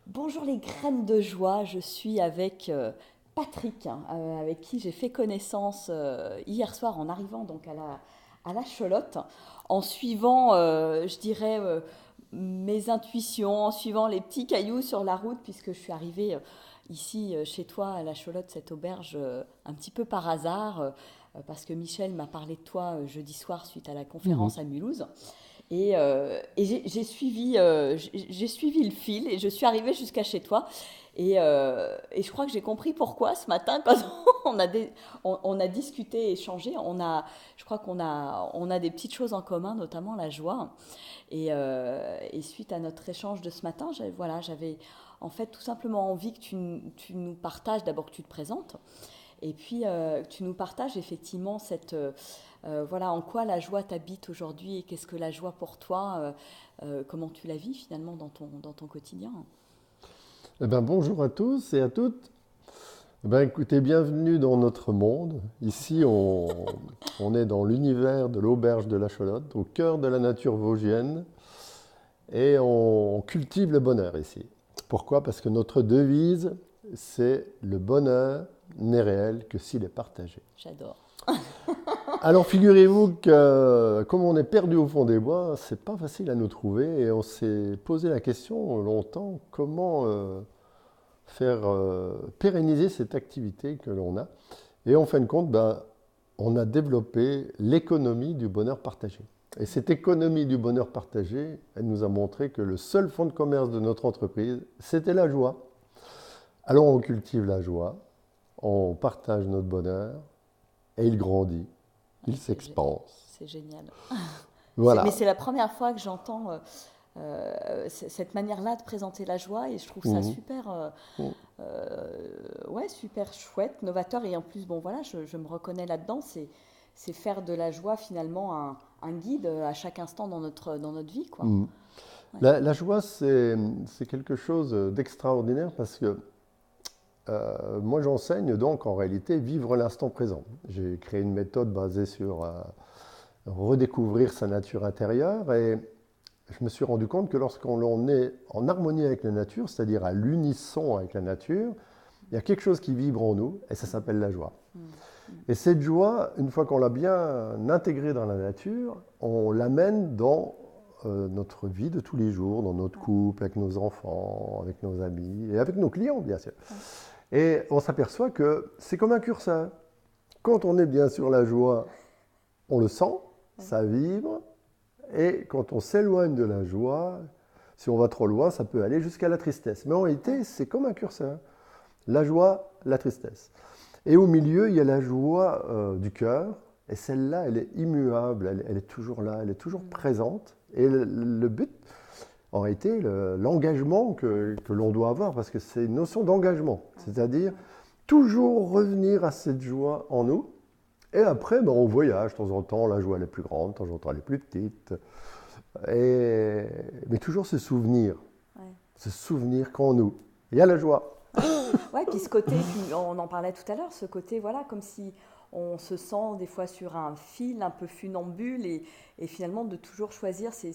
Bonjour les graines de joie, je suis avec Patrick, avec qui j'ai fait connaissance hier soir en arrivant donc à la Cholotte, en suivant, je dirais, mes intuitions, en suivant les petits cailloux sur la route, puisque je suis arrivée ici chez toi à la Cholotte, cette auberge, un petit peu par hasard, parce que Michel m'a parlé de toi jeudi soir suite à la Mhm. conférence à Mulhouse. Et j'ai suivi le fil et je suis arrivée jusqu'à chez toi. Et je crois que j'ai compris pourquoi ce matin, quand on a discuté, échangé, je crois on a des petites choses en commun, notamment la joie. Et suite à notre échange de ce matin, j'avais en fait tout simplement envie que tu nous partages, d'abord que tu te présentes, et puis, tu nous partages effectivement voilà, en quoi la joie t'habite aujourd'hui et qu'est-ce que la joie pour toi, comment tu la vis finalement dans ton quotidien. Bonjour à tous et à toutes. Écoutez, bienvenue dans notre monde. Ici, on est dans l'univers de l'auberge de la Cholotte, au cœur de la nature vosgienne, et on cultive le bonheur ici. Pourquoi? Parce que notre devise, c'est le bonheur n'est réel que s'il est partagé. J'adore. Alors figurez-vous que comme on est perdu au fond des bois, c'est pas facile à nous trouver et on s'est posé la question longtemps comment faire pérenniser cette activité que l'on a. Et en fin de compte, on a développé l'économie du bonheur partagé. Et cette économie du bonheur partagé, elle nous a montré que le seul fonds de commerce de notre entreprise, c'était la joie. Alors on cultive la joie, on partage notre bonheur, et il grandit, il Ouais, s'expanse. c'est génial. Mais Voilà. c'est la première fois que j'entends cette manière-là de présenter la joie et je trouve ça Mhm. super, Mhm. ouais, super chouette, novateur et en plus, bon voilà, je me reconnais là-dedans, c'est faire de la joie finalement un guide à chaque instant dans notre vie, quoi. Mhm. Ouais. La joie, c'est quelque chose d'extraordinaire parce que moi, j'enseigne donc en réalité vivre l'instant présent. J'ai créé une méthode basée sur redécouvrir sa nature intérieure et je me suis rendu compte que lorsqu'on est en harmonie avec la nature, c'est-à-dire à l'unisson avec la nature, il y a quelque chose qui vibre en nous et ça s'appelle la joie. Mm, mm, Et cette joie, une fois qu'on l'a bien intégrée dans la nature, on l'amène dans notre vie de tous les jours, dans notre ouais, couple, avec nos enfants, avec nos amis et avec nos clients, bien sûr. ouais, Et on s'aperçoit que c'est comme un curseur. Quand on est bien sur la joie, on le sent, ouais, ça vibre. Et quand on s'éloigne de la joie, si on va trop loin, ça peut aller jusqu'à la tristesse. Mais en ouais, réalité, c'est comme un curseur. La joie, la tristesse. Et au milieu, il y a la joie du cœur. Et celle-là, elle est immuable, elle est toujours là, elle est toujours mm, présente. Et le but, en réalité, l'engagement que l'on doit avoir, parce que c'est une notion d'engagement, ouais, c'est-à-dire ouais, toujours revenir à cette joie en nous. Et après, on voyage, de temps en temps, la joie elle est plus grande, de temps en temps elle est plus petite. Mais toujours ouais, se souvenir qu'en nous, il y a la joie. ouais. Ouais, puis ce côté, on en parlait tout à l'heure, ce côté, voilà, comme si on se sent des fois sur un fil un peu funambule et finalement de toujours choisir ce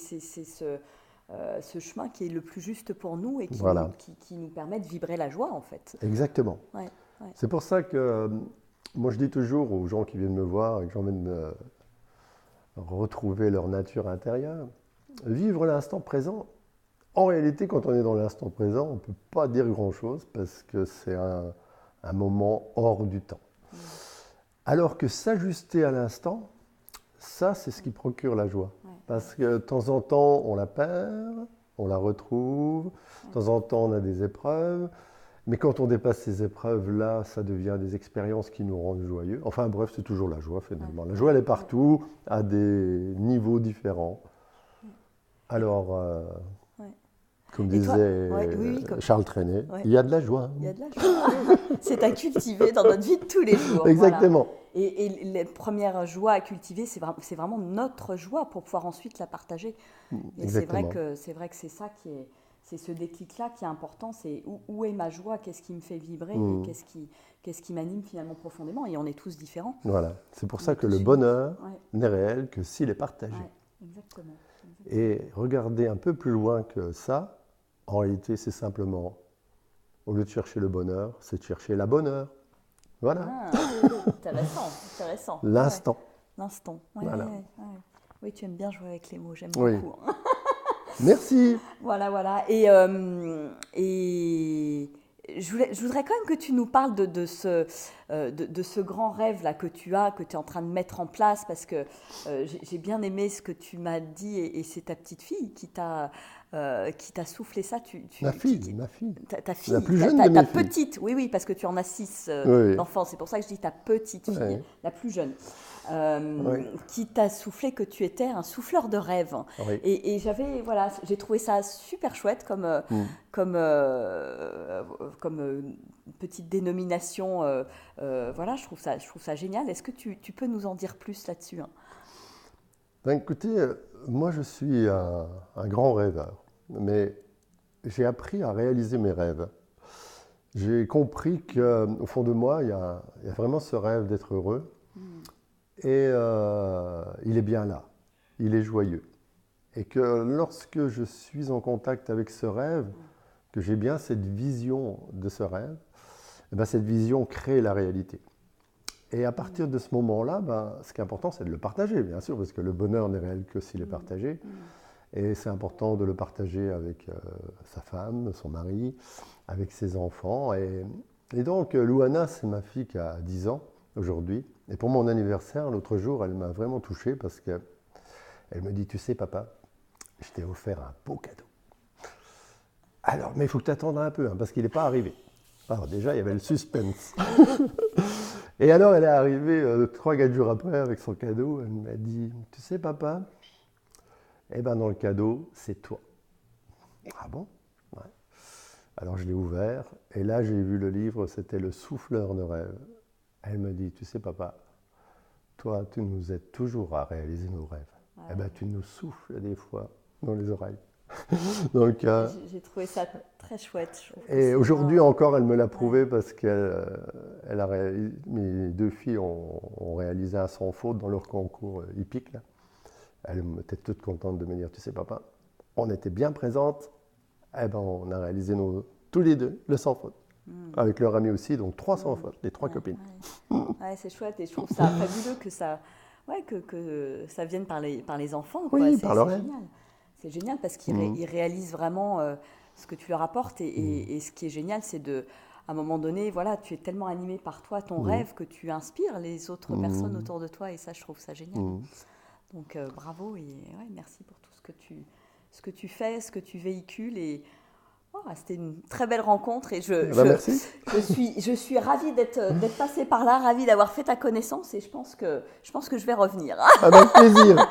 chemin qui est le plus juste pour nous et Voilà, qui nous permet de vibrer la joie en fait. exactement. Ouais, ouais, C'est pour ça que moi je dis toujours aux gens qui viennent me voir et que j'emmène retrouver leur nature intérieure, vivre l'instant présent. En réalité, quand on est dans l'instant présent, on ne peut pas dire grand-chose parce que c'est un moment hors du temps. mm, Alors que s'ajuster à l'instant, ça, c'est ce qui procure la joie. ouais, Parce que de temps en temps, on la perd, on la retrouve, de ouais, temps en temps, on a des épreuves, mais quand on dépasse ces épreuves-là, ça devient des expériences qui nous rendent joyeux. Enfin bref, c'est toujours la joie ouais, finalement. La ouais, joie, elle est ouais, partout, à des niveaux différents. ouais. Et, Alors, ouais. comme Et toi, ouais, disait oui, oui, Charles Trenet, ouais. il y a de la joie. Il y a de la joie. C'est à cultiver dans notre vie de tous les jours, voilà. Exactement. Et la première joie à cultiver, c'est vraiment notre joie pour pouvoir ensuite la partager. Et Exactement. c'est vrai que c'est ça qui est, c'est ce déclic-là qui est important. C'est où est ma joie, qu'est-ce qui me fait vibrer et Mm. qu'est-ce qui m'anime finalement profondément. Et on est tous différents, Voilà. C'est pour on ça est que tous le uniques. bonheur Ouais, n'est réel que s'il est partagé. ouais, exactement, exactement. Et regardez un peu plus loin que ça, En réalité, c'est simplement, au lieu de chercher le bonheur, c'est de chercher la bonne heure. Voilà, Ah, intéressant, intéressant. Ouais, l'instant. l'instant. Ouais, Voilà. Oui, tu aimes bien jouer avec les mots, j'aime Oui. beaucoup. Merci. Voilà, voilà. Et je voudrais quand même que tu nous parles de ce grand rêve-là que tu as, que tu es en train de mettre en place, parce que j'ai bien aimé ce que tu m'as dit, et c'est ta petite fille qui t'a soufflé ça. Ma fille, ma fille. Ta La fille, plus jeune de ta mes filles. petite, oui, oui, parce que tu en as 6 Oui, d'enfants, c'est pour ça que je dis ta petite fille, oui. la plus jeune, Oui. qui t'a soufflé que tu étais un souffleur de rêve. Oui. Et voilà, j'ai trouvé ça super chouette comme petite dénomination. Voilà, je trouve ça génial. Est-ce que tu peux nous en dire plus là-dessus, hein? Ben, écoutez, moi je suis un grand rêveur, mais j'ai appris à réaliser mes rêves. J'ai compris qu'au fond de moi, il y a vraiment ce rêve d'être heureux, et il est bien là, il est joyeux. Et que lorsque je suis en contact avec ce rêve, que j'ai bien cette vision de ce rêve, eh ben, cette vision crée la réalité. Et à partir de ce moment-là, ben, ce qui est important, c'est de le partager, bien sûr, parce que le bonheur n'est réel que s'il est partagé. Et c'est important de le partager avec sa femme, son mari, avec ses enfants. Et donc, Louana, c'est ma fille qui a 10 ans aujourd'hui. Et pour mon anniversaire, l'autre jour, elle m'a vraiment touché parce qu'elle me dit, tu sais, papa, je t'ai offert un beau cadeau. Alors, mais il faut que tu attendes un peu, hein, parce qu'il n'est pas arrivé. Alors déjà, il y avait le suspense. Et alors, elle est arrivée 3-4 jours après avec son cadeau. Elle m'a dit, tu sais, papa, eh ben dans le cadeau, c'est toi. Ah bon? Ouais. Alors je l'ai ouvert, et là j'ai vu le livre, c'était Le souffleur de rêve. Elle me dit, tu sais, papa, toi, tu nous aides toujours à réaliser nos rêves. Eh ben tu nous souffles des fois dans les oreilles. Donc, J'ai trouvé ça très chouette. Je trouve que et c'est aujourd'hui encore, elle me l'a prouvé Ouais. parce que mes 2 filles ont réalisé un sans faute dans leur concours hippique, là. Elles étaient toutes contentes de me dire, tu sais, papa, on était bien présentes, eh ben, on a réalisé tous les deux le sans faute. Avec leur ami aussi, donc 3 sans faute, les 3 Ouais, copines. ouais, c'est chouette, et je trouve ça fabuleux que ça vienne par les enfants, quoi. Oui, C'est par leur rêve. génial. C'est génial parce qu'ils réalisent vraiment ce que tu leur apportes, et ce qui est génial, c'est à un moment donné, voilà, tu es tellement animé par toi, ton rêve, que tu inspires les autres personnes autour de toi, et ça, je trouve ça génial. Donc bravo, et ouais, merci pour tout ce que tu fais, ce que tu véhicules, et c'était une très belle rencontre, et Merci. je suis ravie d'être passée par là, ravie d'avoir fait ta connaissance, et je pense que je vais revenir. Avec plaisir.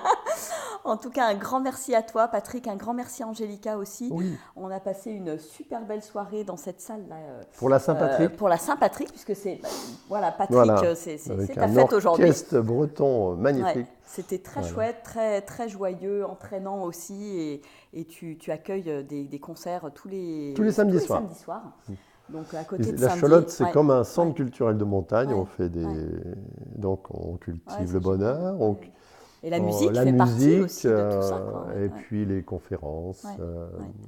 En tout cas, un grand merci à toi, Patrick, un grand merci à Angélica aussi. Oui. On a passé une super belle soirée dans cette salle-là. Pour la Saint-Patrick. Pour la Saint-Patrick, puisque c'est, voilà, Patrick, Voilà. c'est Avec ta un fête aujourd'hui. orchestre breton magnifique. Ouais, c'était très chouette, très, très joyeux, entraînant aussi, et tu accueilles des concerts tous les samedis soirs. Donc à côté de La samedi. Cholotte, c'est Ouais. comme un centre culturel de montagne. Ouais. On fait donc on cultive le bonheur. Génial. Et la musique la fait partie musique, aussi de tout ça, quoi. et puis les conférences. Ouais.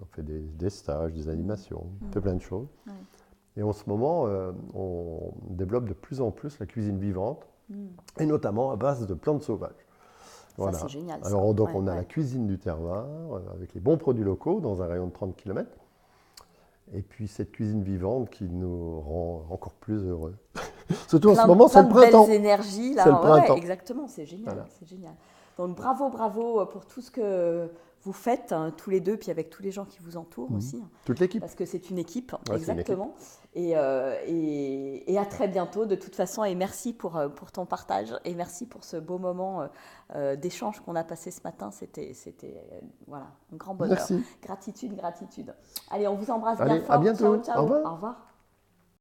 On fait des stages, des animations, on fait plein de choses. Ouais. Et en ce moment, on développe de plus en plus la cuisine vivante, et notamment à base de plantes sauvages. Voilà. Ça, c'est génial. Alors, donc, Ouais, on a la cuisine du terroir, avec les bons produits locaux, dans un rayon de 30 km. Et puis, cette cuisine vivante qui nous rend encore plus heureux. Surtout en ce moment, c'est le printemps. Plein de belles énergies, là. C'est le printemps. Ouais, exactement, c'est génial, Voilà. c'est génial. Donc bravo pour tout ce que vous faites, hein, tous les deux, puis avec tous les gens qui vous entourent aussi, hein. Toute l'équipe. Parce que c'est une équipe, Ouais, exactement. Et à très bientôt, de toute façon, et merci pour ton partage, et merci pour ce beau moment d'échange qu'on a passé ce matin. C'était voilà, un grand bonheur. Merci. Gratitude. Allez, on vous embrasse Allez, bien fort. à bientôt. Ciao, ciao. Au revoir. Au revoir.